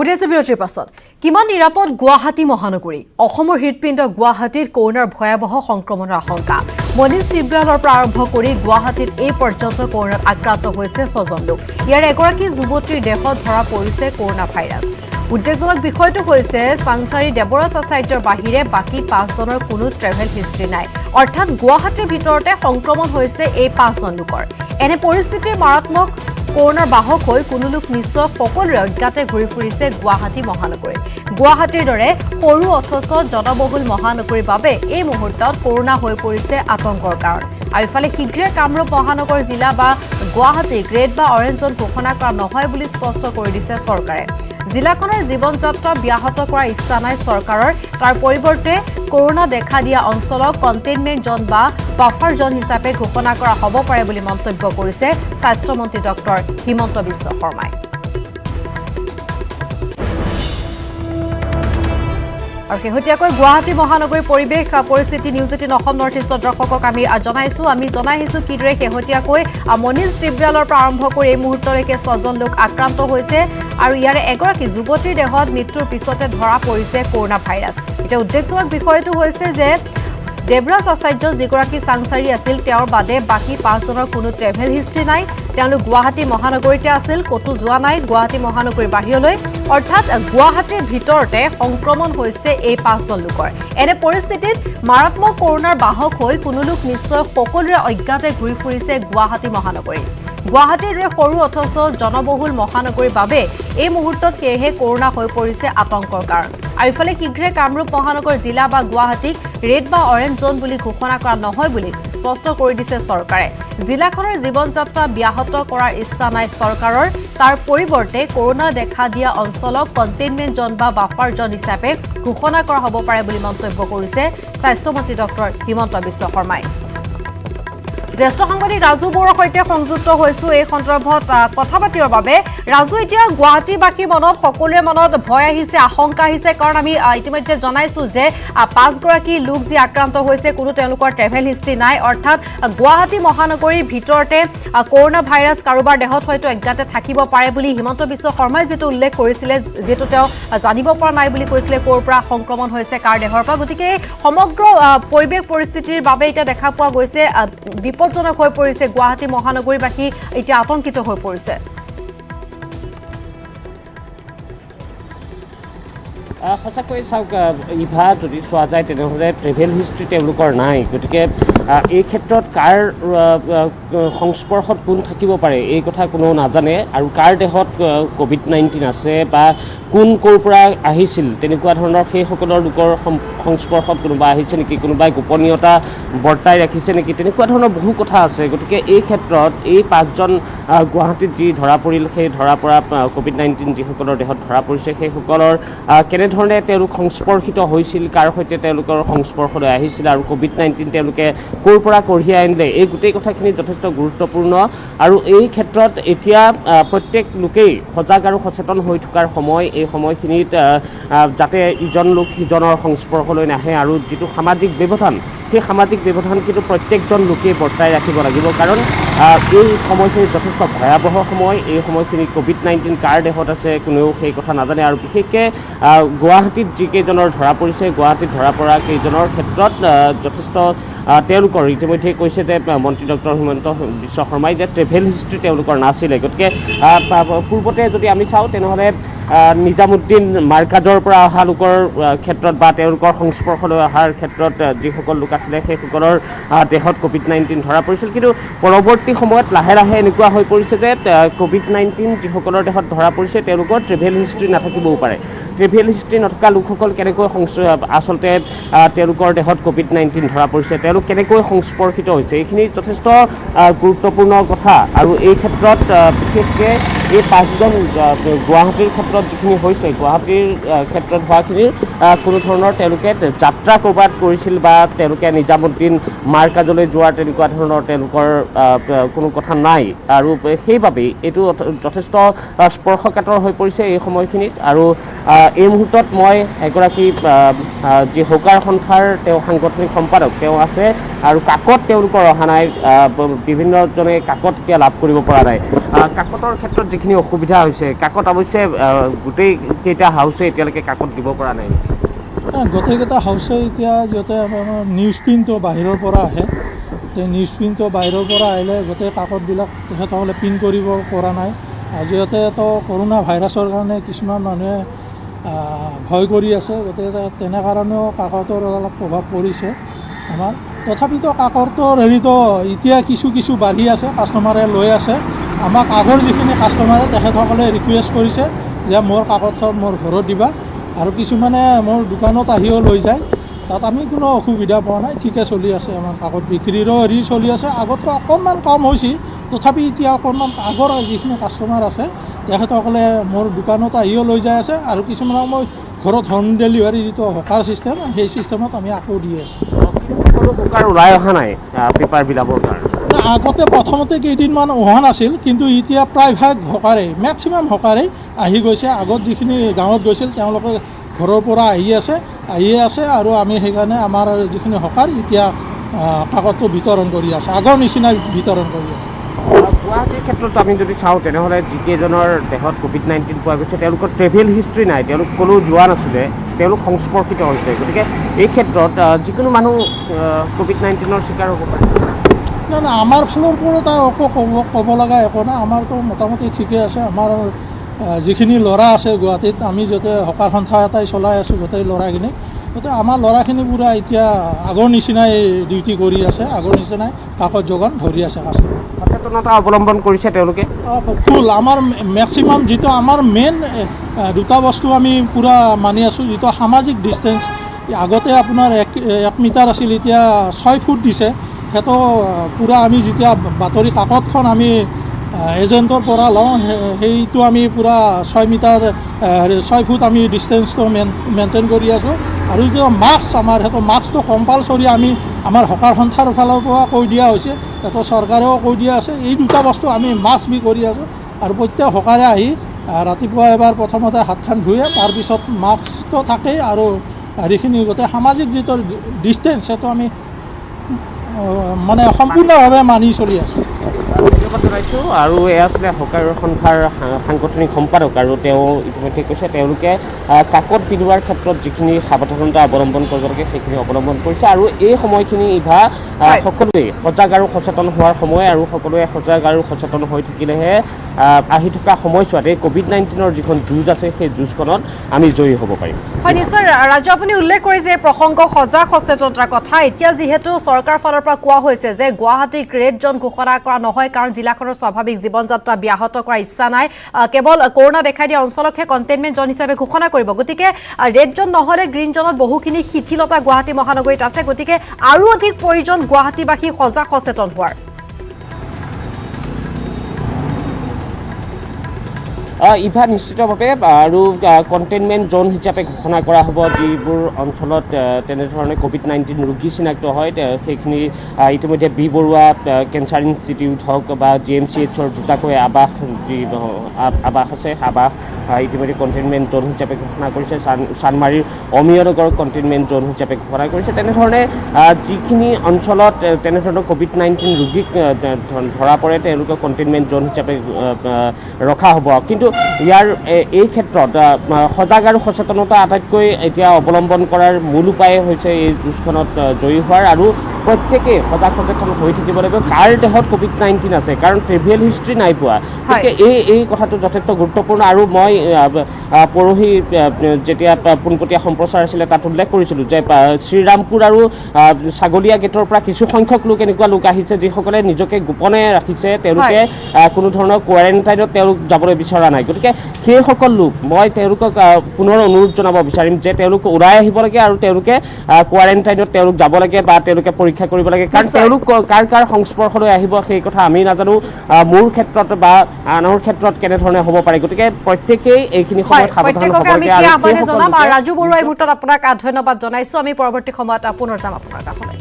উদ্দেশ্য বিৰতিৰ পাছত কিমান নিৰাপদ গুৱাহাটী মহানগৰী অসমৰ হৃদপিণ্ড গুৱাহাটীত কৰোনাৰ ভয়াৱহ সংক্ৰমণৰ আশংকা মনীষ ত্ৰিবেলৰ পৰা আৰম্ভ কৰি গুৱাহাটীত এই পৰ্যন্ত কৰোনাত আক্ৰান্ত হৈছে 6 জন লোক ইয়াৰ এগৰাকী যুৱতীৰ দেহত ধৰা পৰিছে কৰোনা ভাইৰাছ উদ্বেগজনক বিষয়টো হৈছে সাংসাৰী দেৱৰাজ আচাৰ্যৰ বাহিৰে বাকি 5 জনৰ কোনো ট্ৰেভেল হিষ্ট্ৰী নাই অৰ্থাৎ গুৱাহাটীৰ ভিতৰতে সংক্ৰমণ হৈছে এই 5 জন লোকৰ এনে পৰিস্থিতিৰ মাৰাত্মক কৰোনাৰ বাহক হৈ কোনো লোক নিশ্চয় সকলোৰে অজ্ঞাতে ঘূৰি ফুৰিছে গুৱাহাটী মহানগৰীত গুৱাহাটীৰ দৰে সৰু অথচ জনবহুল মহানগৰীৰ বাবে এই মুহূৰ্তত কৰোনা হৈ পৰিছে আতংকৰ কাৰণ আৰু ইফালে শীঘ্ৰে কামৰূপ মহানগৰ জিলা বা গুৱাহাটী গ্ৰেড বা অৰেঞ্জ জোন ঘোষণা কৰা নহয় বুলি স্পষ্ট কৰি দিছে চৰকাৰে জিলাখনৰ জীৱন যাত্ৰা ব্যাহত কৰাৰ ইচ্ছা নাই চৰকাৰৰ তাৰ পৰিৱৰ্তে কৰোনা দেখা দিয়া অঞ্চলক কণ্টেইনমেণ্ট জোন বা বাফাৰ জোন হিচাপে ঘোষণা কৰা হ'ব পাৰে বুলি মন্তব্য কৰিছে স্বাস্থ্য মন্ত্ৰী ডক্টৰ হিমন্ত বিশ্ব শৰ্মাই আৰু শেহতীয়াকৈ গুৱাহাটী মহানগৰীৰ পৰিৱেশ পৰিস্থিতি নিউজ 18 অসম নৰ্থ ইষ্টৰ দৰ্শকক আমি জনাইছো কিদৰে শেহতীয়াকৈ মনীষ ত্ৰিবেলৰ পৰা আৰম্ভ কৰি এই মুহূৰ্তলৈকে 6 জন লোক আক্ৰান্ত হৈছে আৰু ইয়াৰে এগৰাকী যুৱতীৰ দেহত মৃত্যুৰ পিছতে ধৰা পৰিছে কৰোনা ভাইৰাছ এটা উদ্বেগজনক বিষয়টো হৈছে যে দেৱৰাজ আচাৰ্য যিগৰাকী সাংসাৰী আছিল তেওঁৰ বাদে বাকি 5 জনৰ কোনো ট্ৰেভেল হিষ্ট্ৰী নাই তেওঁলোক গুৱাহাটী মহানগৰীতে আছিল কতো যোৱা নাই গুৱাহাটী মহানগৰীৰ বাহিৰলৈ অৰ্থাৎ গুৱাহাটীৰ ভিতৰতে সংক্ৰমণ হৈছে এই 5 জন লোকৰ এনে পৰিস্থিতিত মাৰাত্মক কৰোনাৰ বাহক হৈ কোনো লোক নিশ্চয় সকলোৰে অজ্ঞাতে ঘূৰি ফুৰিছে গুৱাহাটী মহানগৰীত গুৱাহাটীৰ দৰে সৰু অথচ জনবহুল মহানগৰীৰ বাবে এই মুহূৰ্তত সেয়েহে কৰোনা হৈ পৰিছে আতংকৰ কাৰণ আৰু ইফালে শীঘ্ৰে কামৰূপ মহানগৰ জিলা বা গুৱাহাটীক ৰেড বা অৰেঞ্জ জোন বুলি ঘোষণা কৰা নহয় বুলি স্পষ্ট কৰি দিছে চৰকাৰে জিলাখনৰ জীৱন যাত্ৰা ব্যাহত কৰাৰ ইচ্ছা নাই চৰকাৰৰ তাৰ পৰিৱৰ্তে কৰোনা দেখা দিয়া অঞ্চলক কণ্টেইনমেণ্ট জোন বা বাফাৰ জোন হিচাপে ঘোষণা কৰা হ'ব পাৰে বুলি মন্তব্য কৰিছে স্বাস্থ্য মন্ত্ৰী ডক্টৰ হিমন্ত বিশ্ব শৰ্মাই জ্যেষ্ঠ সাংবাদিক ৰাজু বৰুৱাৰ সৈতে সংযুক্ত হৈছো এই সন্দৰ্ভত কথা পাতিবৰ বাবে ৰাজু এতিয়া গুৱাহাটীবাসীৰ মনত সকলোৰে মনত ভয় আহিছে আশংকা আহিছে কাৰণ আমি ইতিমধ্যে জনাইছো যে 5 গৰাকী লোক যি আক্ৰান্ত হৈছে কোনো তেওঁলোকৰ ট্ৰেভেল হিষ্ট্ৰী নাই অৰ্থাৎ গুৱাহাটী মহানগৰীৰ ভিতৰতে কৰোনা ভাইৰাছ কাৰোবাৰ দেহত হয়তো অজ্ঞাতে থাকিব পাৰে বুলি হিমন্ত বিশ্ব শৰ্মাই যেটো উল্লেখ কৰিছিলে যেটো তেওঁ জানিব পৰা নাই বুলি কৈছিলে ক'ৰ পৰা সংক্ৰমণ হৈছে কাৰ দেহৰ পৰা গতিকে সমগ্ৰ পৰিৱেশ পৰিস্থিতিৰ বাবে এটা দেখা পোৱা গৈছে বিপদজনক হৈ পৰিছে গুৱাহাটী মহানগৰীবাসী এতিয়া আতংকিত হৈ পৰিছে সঁচাকৈ চাওক ইভা যদি চোৱা যায় তেনেহ'লে ট্ৰেভেল হিষ্ট্ৰী তেওঁলোকৰ নাই গতিকে এই ক্ষেত্ৰত কাৰ সংস্পৰ্শত কোন থাকিব পাৰে এই কথা কোনো নাজানে আৰু কাৰ দেহত COVID-19 আছে বা কোন ক'ৰ পৰা আহিছিল তেনেকুৱা ধৰণৰ সেইসকলৰ লোকৰ সংস্পৰ্শত কোনোবা আহিছে নেকি কোনোবাই গোপনীয়তা বৰ্তাই ৰাখিছে নেকি তেনেকুৱা ধৰণৰ বহু কথা আছে গতিকে এই ক্ষেত্ৰত এই 5 জন গুৱাহাটীত যি ধৰা পৰিল সেই ধৰা পৰা COVID-19 যিসকলৰ দেহত ধৰা পৰিছে সেইসকলৰ কেনেধৰণে তেওঁলোক সংস্পৰ্শিত হৈছিল কাৰ সৈতে তেওঁলোকৰ সংস্পৰ্শলৈ আহিছিল আৰু COVID-19 তেওঁলোকে ক'ৰ পৰা কঢ়িয়াই আনিলে এই গোটেই কথাখিনি যথেষ্ট গুৰুত্বপূৰ্ণ আৰু এই ক্ষেত্ৰত এতিয়া প্ৰত্যেক লোকেই সজাগ আৰু সচেতন হৈ থকাৰ সময় এই সময়খিনিত যাতে ইজন লোক সিজনৰ সংস্পৰ্শলৈ নাহে আৰু যিটো সামাজিক ব্যৱধান সেই সামাজিক ব্যৱধান কিন্তু প্ৰত্যেকজন লোকেই বৰ্তাই ৰাখিব লাগিব কাৰণ এই সময়খিনি যথেষ্ট ভয়াৱহ সময় এই সময়খিনি COVID-19 কাৰ দেহত আছে কোনেও সেই কথা নাজানে আৰু বিশেষকৈ গুৱাহাটীত যিকেইজনৰ ধৰা পৰিছে গুৱাহাটীত ধৰা পৰা কেইজনৰ ক্ষেত্ৰত যথেষ্ট তেওঁলোকৰ ইতিমধ্যে কৈছে যে মন্ত্ৰী ডক্টৰ হিমন্ত বিশ্ব শৰ্মাই যে ট্ৰেভেল হিষ্ট্ৰী তেওঁলোকৰ নাছিলে গতিকে পূৰ্বতে যদি আমি চাওঁ তেনেহ'লে নিজামুদ্দিন মাৰ্কাজৰ পৰা অহা লোকৰ ক্ষেত্ৰত বা তেওঁলোকৰ সংস্পৰ্শলৈ অহাৰ ক্ষেত্ৰত যিসকল লোক আছিলে সেইসকলৰ দেহত COVID-19 ধৰা পৰিছিল কিন্তু পৰৱৰ্তী সময়ত লাহে লাহে এনেকুৱা হৈ পৰিছে যে COVID-19 যিসকলৰ দেহত ধৰা পৰিছে তেওঁলোকৰ ট্ৰেভেল হিষ্ট্ৰী নাথাকিবও পাৰে ট্ৰেভেল হিষ্ট্ৰী নথকা লোকসকল কেনেকৈ আচলতে তেওঁলোকৰ দেহত COVID-19 ধৰা পৰিছে তেওঁলোক কেনেকৈ সংস্পৰ্শিত হৈছে এইখিনি যথেষ্ট গুৰুত্বপূৰ্ণ কথা আৰু এই ক্ষেত্ৰত বিশেষকৈ এই 5 জন গুৱাহাটীৰ ক্ষেত্ৰত যিখিনি হৈছে গুৱাহাটীৰ ক্ষেত্ৰত হোৱাখিনিৰ কোনো ধৰণৰ তেওঁলোকে যাত্ৰা ক'ৰবাত কৰিছিল বা তেওঁলোকে নিজামুদ্দিন মাৰ্কাজলৈ যোৱাৰ তেনেকুৱা ধৰণৰ তেওঁলোকৰ কোনো কথা নাই আৰু সেইবাবেই এইটো যথেষ্ট স্পৰ্শকাতৰ হৈ পৰিছে এই সময়খিনিত আৰু এই মুহূৰ্তত মই এগৰাকী যি হকাৰ সন্থাৰ তেওঁ সাংগঠনিক সম্পাদক তেওঁ আছে আৰু কাকত তেওঁলোকৰ অহা নাই, বিভিন্নজনে কাকত এতিয়া লাভ কৰিব পৰা নাই। কাকতৰ ক্ষেত্ৰত যিখিনি অসুবিধা হৈছে, কাকত অৱশ্যে গোটেইকেইটা হাউচে এতিয়ালৈকে কাকত দিব পৰা নাই। গোটেইকেইটা হাউচে এতিয়া যিহেতু আমাৰ নিউজ প্ৰিণ্টটো বাহিৰৰ পৰা আহে, নিউজ প্ৰিণ্টটো বাহিৰৰ পৰা আহিলে গোটেই কাকতবিলাক তেখেতসকলে প্ৰিণ্ট কৰিব পৰা নাই। যিহেতু কৰোণা ভাইৰাছৰ কাৰণে কিছুমান মানুহে ভয় কৰি আছে, গতিকে তেনে কাৰণেও কাকতৰ অলপ প্ৰভাৱ পৰিছে আমাৰ। তথাপিতো কাকতৰ হেৰিটো এতিয়া কিছু বাঢ়ি আছে, কাষ্টমাৰে লৈ আছে। আমাক আগৰ যিখিনি কাষ্টমাৰে তেখেতসকলে ৰিকুৱেষ্ট কৰিছে যে মোৰ কাকতখন মোৰ ঘৰত দিবা, আৰু কিছুমানে মোৰ দোকানত আহিও লৈ যায়। তাত আমি কোনো অসুবিধা পোৱা নাই, ঠিকে চলি আছে। আমাৰ কাকত বিক্ৰীৰো হেৰি চলি আছে, আগতকৈ অকণমান কম হৈছে, তথাপি এতিয়া অকণমান আগৰ যিখিনি কাষ্টমাৰ আছে তেখেতসকলে মোৰ দোকানত আহিও লৈ যাই আছে, আৰু কিছুমানক মই ঘৰত হোম ডেলিভাৰী যিটো হকাৰ ছিষ্টেম, সেই ছিষ্টেমত আমি আকৌ দি আছোঁ। হকাৰ ওলাই অহা নাই পেপাৰ বিলাবৰ কাৰণে? আগতে প্ৰথমতে কেইদিনমান অহা নাছিল, কিন্তু এতিয়া প্ৰায়ভাগ হকাৰেই, মেক্সিমাম হকাৰেই আহি গৈছে। আগত যিখিনি গাঁৱত গৈছিল তেওঁলোকে ঘৰৰ পৰা আহিয়ে আছে, আৰু আমি সেইকাৰণে আমাৰ যিখিনি হকাৰ এতিয়া কাকতটো বিতৰণ কৰি আছে, আগৰ নিচিনা বিতৰণ কৰি আছে। গুৱাহাটীৰ ক্ষেত্ৰত আমি যদি চাওঁ তেনেহ'লে যিকেইজনৰ দেহত COVID-19 পোৱা গৈছে তেওঁলোকৰ ট্ৰেভেল হিষ্ট্ৰী নাই, তেওঁলোক ক'লেও যোৱা নাছিলে, তেওঁলোক সংস্পৰ্শিত হৈছে। গতিকে এই ক্ষেত্ৰত যিকোনো মানুহ COVID-19ৰ চিকাৰ হ'ব পাৰে? নাই, আমাৰ ফালৰ পৰা একো ক'ব লগা একো নাই, আমাৰতো মোটামুটি ঠিকে আছে। আমাৰ যিখিনি ল'ৰা আছে গুৱাহাটীত, আমি যাতে হকাৰ সন্থা এটাই চলাই আছোঁ গোটেই ল'ৰাখিনি, গতিকে আমাৰ ল'ৰাখিনি পূৰা এতিয়া আগৰ নিচিনাই ডিউটি কৰি আছে, আগৰ নিচিনাই কাকত যোগান ধৰি আছে কাষ্টমাৰ। সচেতনতা অৱলম্বন কৰিছে তেওঁলোকে ফুল। আমাৰ মেক্সিমাম যিটো আমাৰ মেইন দুটা বস্তু আমি পূৰা মানি আছোঁ, যিটো সামাজিক ডিষ্টেঞ্চ। আগতে আপোনাৰ 1 মিটাৰ আছিল, এতিয়া 6 ফুট দিছে। সেইটো পূৰা আমি যেতিয়া বাতৰি কাকতখন আমি এজেণ্টৰ পৰা লওঁ, সেইটো আমি পূৰা 6 ফুট আমি ডিষ্টেঞ্চটো মেইনটেইন কৰি আছোঁ। আৰু যিটো মাস্ক আমাৰ, সেইটো মাস্কটো কম্পালচৰি আমি আমাৰ হকাৰ সন্থাৰ ফালৰ পৰা কৈ দিয়া হৈছে, সেইটো চৰকাৰেও কৈ দিয়া আছে। এই দুটা বস্তু আমি মাস্ক বি কৰি আছোঁ, আৰু প্ৰত্যেক হকাৰে আহি ৰাতিপুৱা এবাৰ প্ৰথমতে হাতখন ধুয়ে, তাৰপিছত মাস্কটো থাকেই, আৰু হেৰিখিনি গোটেই সামাজিক যিটো ডিষ্টেঞ্চ সেইটো আমি মানে সম্পূৰ্ণভাৱে মানি চলি আছোঁ। ধন্যবাদ জনাইছোঁ। আৰু এয়া আছিলে হকাৰ সন্থাৰ সাংগঠনিক সম্পাদক, আৰু তেওঁ ইতিমধ্যে কৈছে তেওঁলোকে কাকত পিন্ধোৱাৰ ক্ষেত্ৰত যিখিনি সাৱধানতা অৱলম্বন কৰিব লাগে সেইখিনি অৱলম্বন কৰিছে। আৰু এই সময়খিনি সকলোৱে সজাগ আৰু সচেতন হোৱাৰ সময়, আৰু সকলোৱে সজাগ আৰু সচেতন হৈ থাকিলেহে আহি থকা সময়ছোৱাত এই COVID-19ৰ যিখন যুঁজ আছে সেই যুঁজখনত আমি জয়ী হ'ব পাৰিম। হয়, নিশ্চয় ৰাজু, আপুনি উল্লেখ কৰিছে এই প্ৰসংগ সজাগ সচেতনতাৰ কথা। এতিয়া যিহেতু চৰকাৰৰ ফালৰ পৰা কোৱা হৈছে যে গুৱাহাটীক ৰেড জন ঘোষণা কৰা নহয়, কাৰণ জিলাখনৰ স্বাভাৱিক জীৱন যাত্ৰা ব্যাহত কৰাৰ ইচ্ছা নাই, কেৱল কৰোণা দেখা দিয়া অঞ্চলকহে কণ্টেইনমেণ্ট জন হিচাপে ঘোষণা কৰিব। গতিকে ৰেড জন নহ'লে গ্ৰীণ জনত বহুখিনি শিথিলতা গুৱাহাটী মহানগৰীত আছে, গতিকে আৰু অধিক প্ৰয়োজন গুৱাহাটীবাসী সজাগ সচেতন হোৱাৰ। ইভা নিশ্চিতভাৱে আৰু কণ্টেইনমেণ্ট জ'ন হিচাপে ঘোষণা কৰা হ'ব। যিবোৰ অঞ্চলত তেনেধৰণে COVID-19 ৰোগী চিনাক্ত হয় সেইখিনি ইতিমধ্যে বি বৰুৱা কেঞ্চাৰ ইনষ্টিটিউট হওক বা GMCHৰ দুটাকৈ আৱাস আছে, আৱাস ইতিমধ্যে কণ্টেইনমেণ্ট জ'ন হিচাপে ঘোষণা কৰিছে। চানমাৰীৰ অমিয়নগৰ কণ্টেইনমেণ্ট জ'ন হিচাপে ঘোষণা কৰিছে। তেনেধৰণে যিখিনি অঞ্চলত তেনেধৰণৰ COVID-19 ৰোগীক ধৰা পৰে তেওঁলোকক কণ্টেইনমেণ্ট জ'ন হিচাপে ৰখা হ'ব। কিন্তু ইয়াৰ এই ক্ষেত্ৰত সজাগ আৰু সচেতনতা আটাইতকৈ এতিয়া অৱলম্বন কৰাৰ মূল উপায় হৈছে এই যুঁজখনত জয়ী হোৱাৰ, আৰু প্ৰত্যেকেই সজাগ সচেতন হৈ থাকিব লাগিব কাৰ দেহত COVID-19 আছে, কাৰণ ট্ৰেভেল হিষ্ট্ৰী নাই পোৱা। গতিকে এই কথাটো যথেষ্ট গুৰুত্বপূৰ্ণ। আৰু মই পৰহি যেতিয়া পোনপটীয়া সম্প্ৰচাৰ আছিলে তাত উল্লেখ কৰিছিলোঁ যে শ্ৰীৰামপুৰ আৰু ছাগলীয়া গেটৰ পৰা কিছু সংখ্যক এনেকুৱা লোক আহিছে যিসকলে নিজকে গোপনে ৰাখিছে, তেওঁলোকে কোনো ধৰণৰ কোৱাৰেণ্টাইনত তেওঁলোক যাবলৈ বিচৰা নাই। গতিকে সেইসকল লোক মই তেওঁলোকক পুনৰ অনুৰোধ জনাব বিচাৰিম যে তেওঁলোক ওলাই আহিব লাগে, আৰু তেওঁলোকে কোৱাৰেণ্টাইনত তেওঁলোক যাব লাগে বা তেওঁলোকে পৰীক্ষা কৰিব লাগে, কাৰণ তেওঁলোক কাৰ সংস্পৰ্শলৈ আহিব সেই কথা আমি নাজানো, মোৰ ক্ষেত্ৰত বা আনৰ ক্ষেত্ৰত কেনেধৰণে হ'ব পাৰে। গতিকে প্ৰত্যেকেই এইখিনি সময়ত সাৱধান হ'ব লাগে। ৰাজু বৰুৱা এই মুহূৰ্তত আপোনাক ধন্যবাদ জনাইছোঁ। আমি পৰৱৰ্তী সময়ত পুনৰ যাম আপোনাৰ কাষলৈ।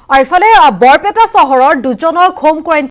আৰু ইফালে বৰপেটা চহৰৰ দুজনক হোম কোৱাৰেণ্টাইন